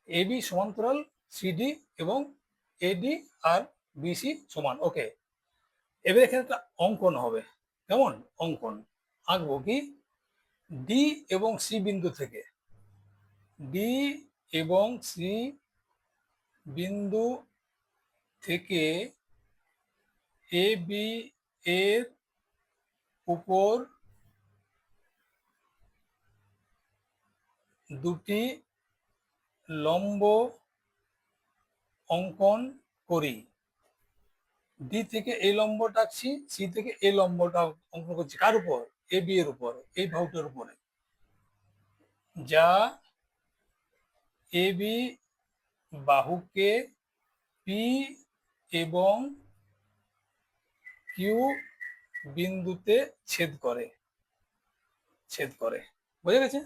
এ বি সমান্তরাল সিডি এবং এডি আর বিসি সমান। ওকে, এবার এখানে একটা অঙ্কন হবে। কেমন অঙ্কন আঁকবো? কি ডি এবং সি বিন্দু থেকে, ডি এবং সি বিন্দু থেকে এ বি এর উপর দুটি লম্ব অঙ্কন করি। ডি থেকে এই লম্বটা আঁকছি, সি থেকে এই লম্বটা অঙ্কন করছি। কার উপর? এ বি এর উপর, এই বাহুটার উপরে, যা এ বি বাহুকে পি এবং কিউ বিন্দুতে ছেদ করে, ছেদ করে। বুঝে গেছে?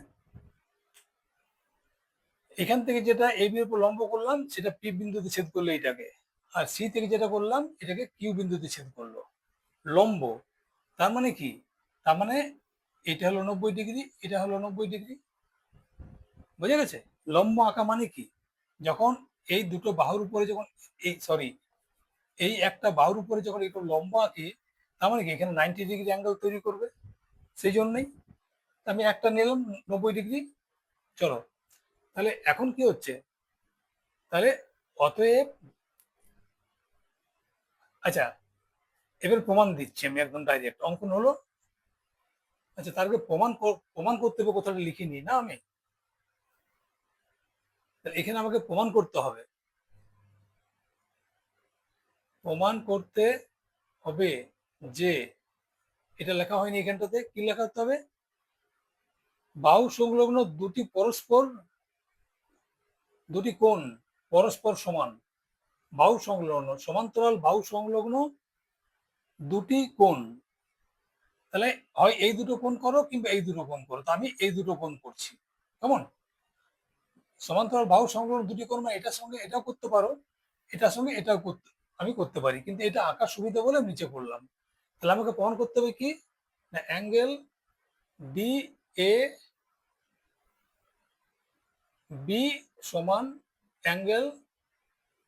এখান থেকে যেটা এ বি এর উপর লম্ব করলাম সেটা পি বিন্দুতে ছেদ করলো এটাকে, আর সি থেকে যেটা করলাম এটাকে কিউ বিন্দুতে ছেদ করলো। লম্ব তার মানে কি? তার মানে এটা হলো 90 ডিগ্রি, এটা হলো 90 ডিগ্রি। বুঝে গেছে? লম্ব আঁকা মানে কি? যখন এই দুটো বাহুর উপরে যখন, এই সরি, এই একটা বাহুর উপরে যখন একটু লম্ব আঁকি, তার মানে কি এখানে 90 ডিগ্রি অ্যাঙ্গেল তৈরি করবে। সেই জন্যই আমি একটা নিলাম 90 ডিগ্রি। চলো, তাহলে এখন কি হচ্ছে? তাহলে অতএব, আচ্ছা এবার প্রমাণ দিচ্ছি আমি, একদম ডাইরেক্ট অঙ্কন হলো। আচ্ছা, তার আগে প্রমাণ করতে হবে, কথাটা লিখিনি না আমি। এখানে আমাকে প্রমাণ করতে হবে, প্রমাণ করতে হবে যে, এটা লেখা হয়নি এখানটাতে, কি লেখা করতে হবে? বাহু সংলগ্ন দুটি কোণ পরস্পর সমান। বাহু সংলগ্ন, সমান্তরাল বাহু সংলগ্ন দুটি কোণ, তাহলে হয় এই দুটো কোণ করো কিংবা এই দুটো কোণ করো, তো আমি এই দুটো কোণ করছি। কেমন? সমান্তরাল বাহু সংলগ্ন দুটি কোণ মানে এটার সঙ্গে এটাও করতে পারো, এটার সঙ্গে এটাও আমি করতে পারি, কিন্তু এটা আঁকার সুবিধা বলে নিচে করলাম। তাহলে আমাকে প্রমাণ করতে হবে কি না, অ্যাঙ্গেল ডি এ বি সমান অ্যাঙ্গেল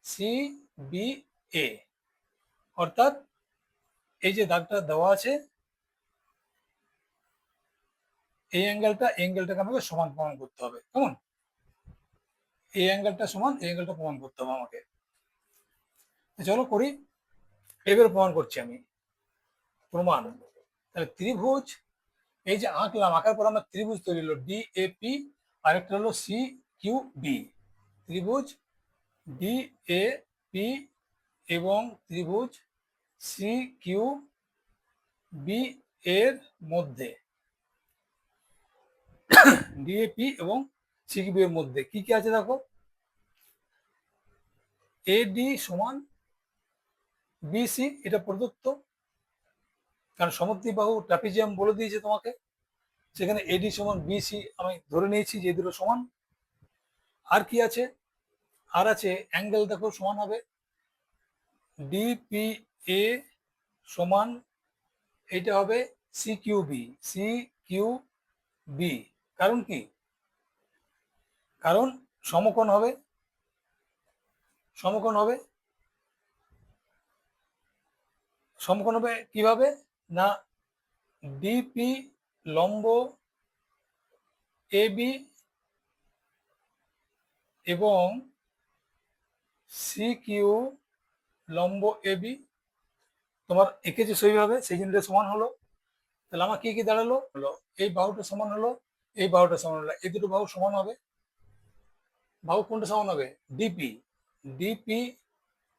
সি বি এ। অর্থাৎ এই যে দাগটা দেওয়া আছে, এই অ্যাঙ্গেলটাকে আমাকে সমান প্রমাণ করতে হবে। কেমন? এই অ্যাঙ্গেলটা সমান এই অ্যাঙ্গেলটা প্রমাণ করতে হবে আমাকে। চলো করি, এবারে প্রমাণ করছি আমি। প্রমাণ, তাহলে ত্রিভুজ, এই যে আঁকলাম, আঁকার পর আমার ত্রিভুজ তৈরি হলো ডি এ পি, আর একটা হলো সি কিউ বি। ত্রিভুজ ডি এ পি এবং ত্রিভুজ সি কিউ বি এর মধ্যে, ডিএপি এবং সিকিউ এর মধ্যে কি কি আছে দেখো। এডি সমান বিসি, এটা প্রদত্ত, কারণ সমদ্বিবাহু ট্রাপিজিয়াম বলে দিয়েছে তোমাকে, সেখানে এডি সমান বিসি আমি ধরে নিয়েছি যে দুটো সমান। আর কি আছে? আর আছে অ্যাঙ্গেল, দেখো সমান হবে ডিপি এ সমান, এটা হবে সি কিউ বি। কারণ কি? কারণ সমকোণ হবে, সমকোণ হবে, সমকোণ হবে কিভাবে না, ডিপি লম্ব এ বি এবং সি কিউ লম্ব এ বি, তোমার এঁকেছে সেইভাবে, সেই জন্য সমান হলো। তাহলে আমার কি কি দাঁড়ালো, হলো এই বাহুটা সমান হলো, এই বাহুটা সমান হলো, এই দুটো বাহু সমান হবে। বাহু কোনটা সমান হবে? ডিপি, ডিপি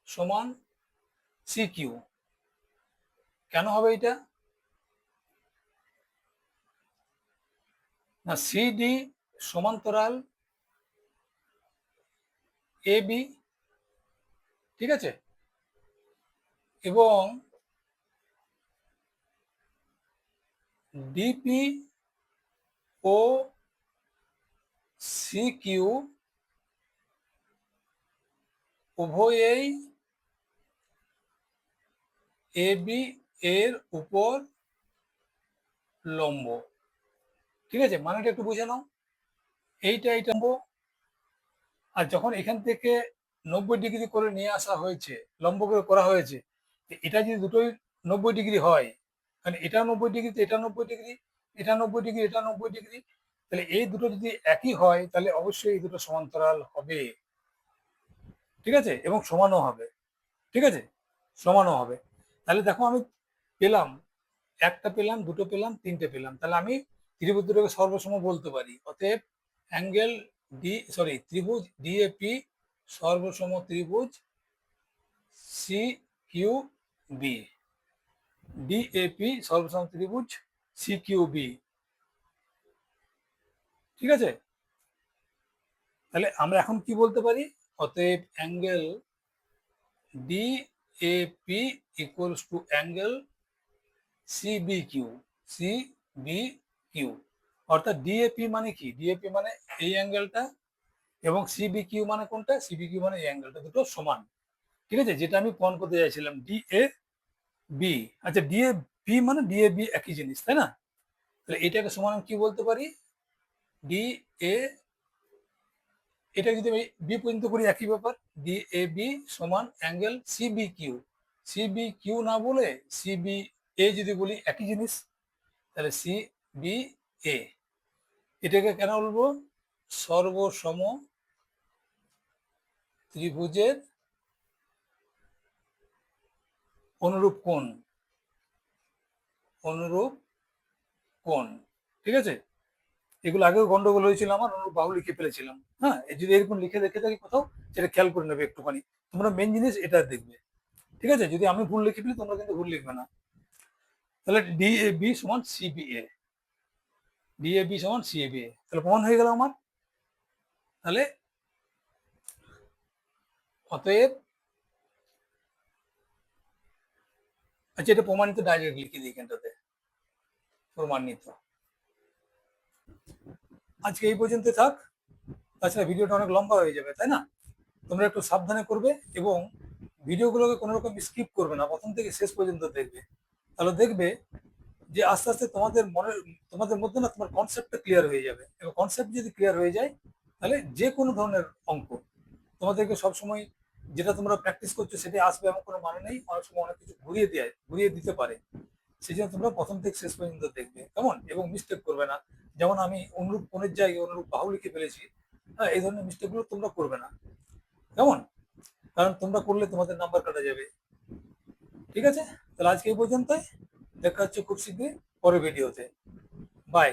সমান সি কিউ। কেন হবে এটা না, সিডি সমান্তরাল এ বি, ঠিক আছে, এবং ডিপি ও সি কিউ উভয়েই এ বি এর উপর লম্ব। ঠিক আছে, মানেটা একটু বুঝে নাও। এইটা লম্ব, আর যখন এখান থেকে 90 ডিগ্রি করে নিয়ে আসা হয়েছে, লম্ব করে করা হয়েছে, এটা যদি দুটোই 90 ডিগ্রি হয়, মানে এটা 90 ডিগ্রি, এটা 90 ডিগ্রি, এটা 90 ডিগ্রি, এটা 90 ডিগ্রি, তাহলে এই দুটো যদি একই হয় তাহলে অবশ্যই এই দুটো সমান্তরাল হবে। ঠিক আছে, এবং সমানও হবে। ঠিক আছে, সমানও হবে। তাহলে দেখো আমি পেলাম, একটা পেলাম, দুটো পেলাম, তিনটে পেলাম, তাহলে আমি ত্রিভুজ দুটোকে সর্বসম বলতে পারি। অতএব অ্যাঙ্গেল ত্রিভুজ ডিএপি সর্বসম ত্রিভুজ সি কিউ বি, ডিএপি সর্বসম ত্রিভুজ সি কিউ বি। ঠিক আছে, তাহলে আমরা এখন কি বলতে পারি? অতএব angle DAP equals to angle CBQ, CBQ. অর্থাৎ ডিএপি মানে কি? ডিএপি মানে এই অ্যাঙ্গেলটা, এবং সিবিকিউ মানে কোনটা? সিবিকিউ মানে এই অ্যাঙ্গেলটা, দুটো সমান। ঠিক আছে, যেটা আমি প্রমাণ করতে চাইছিলাম, ডিএ বি। আচ্ছা, ডিএ বি মানে ডিএ বি একই জিনিস, তাই না? তাহলে এটাকে সমান আমি কি বলতে পারি? ডি এ, এটা যদি আমি বি পর্যন্ত করি একই ব্যাপার, ডি এ বি সমান angle CB Q. CB Q না বলে সিবি এ যদি বলি একই জিনিস, তাহলে সি বি এ। এটাকে কেন বলবো? সর্বসম ত্রিভুজের অনুরূপ কোণ, অনুরূপ কোণ, ঠিক আছে? এগুলো আগেও গন্ডগোল হয়েছিল, আমার অনুরূপ বাহু লিখে ফেলেছিলাম। হ্যাঁ, এই যদি এরকম লিখে দেখে থাকি কোথাও, সেটা খেয়াল করে নেবে একটুখানি। তোমরা মেন জিনিস এটা দেখবে, ঠিক আছে? যদি আমি ভুল লিখে ফেলি তোমরা কিন্তু ভুল লিখবে না। তাহলে ডিএবি সমান সিবিএ, ডিএবি সমান সিএবিএ, তাহলে প্রমাণ হয়ে গেল আমার। তাহলে অতএব, আচ্ছা এটা প্রমাণিত, ডাইরেক্ট লিখে দিই এখানটাতে, প্রমাণিত। আজকে এই পর্যন্ত থাক, তাছাড়া ভিডিওটা অনেক লম্বা হয়ে যাবে, তাই না? তোমরা একটু সাবধানে করবে এবং ভিডিওগুলোকে কোনো রকম স্কিপ করবে না, প্রথম থেকে শেষ পর্যন্ত দেখবে। তাহলে দেখবে যে আস্তে আস্তে তোমাদের মধ্যে না তোমার কনসেপ্টটা ক্লিয়ার হয়ে যাবে, এবং কনসেপ্ট যদি ক্লিয়ার হয়ে যায়, তাহলে যে কোনো ধরনের অঙ্ক তোমাদেরকে সবসময় যেটা তোমরা প্র্যাকটিস করছো সেটাই আসবে এমন কোনো মানে নেই। অনেক সময় অনেক কিছু ঘুরিয়ে দিতে পারে, সেই জন্য তোমরা প্রথম থেকে শেষ পর্যন্ত দেখবে, কেমন? এবং মিস্টেক করবে না। যেমন আমি অনুরূপ কোণের জায়গায় অনুরূপ বাহু লিখে ফেলেছি, হ্যাঁ, এই ধরনের মিস্টেকগুলো তোমরা করবে না, কেমন? কারণ তোমরা করলে তোমাদের নাম্বার কাটা যাবে, ঠিক আছে? তাহলে আজকে এই পর্যন্তই, দেখা হচ্ছে খুব শীঘ্রই পরের ভিডিওতে। বাই।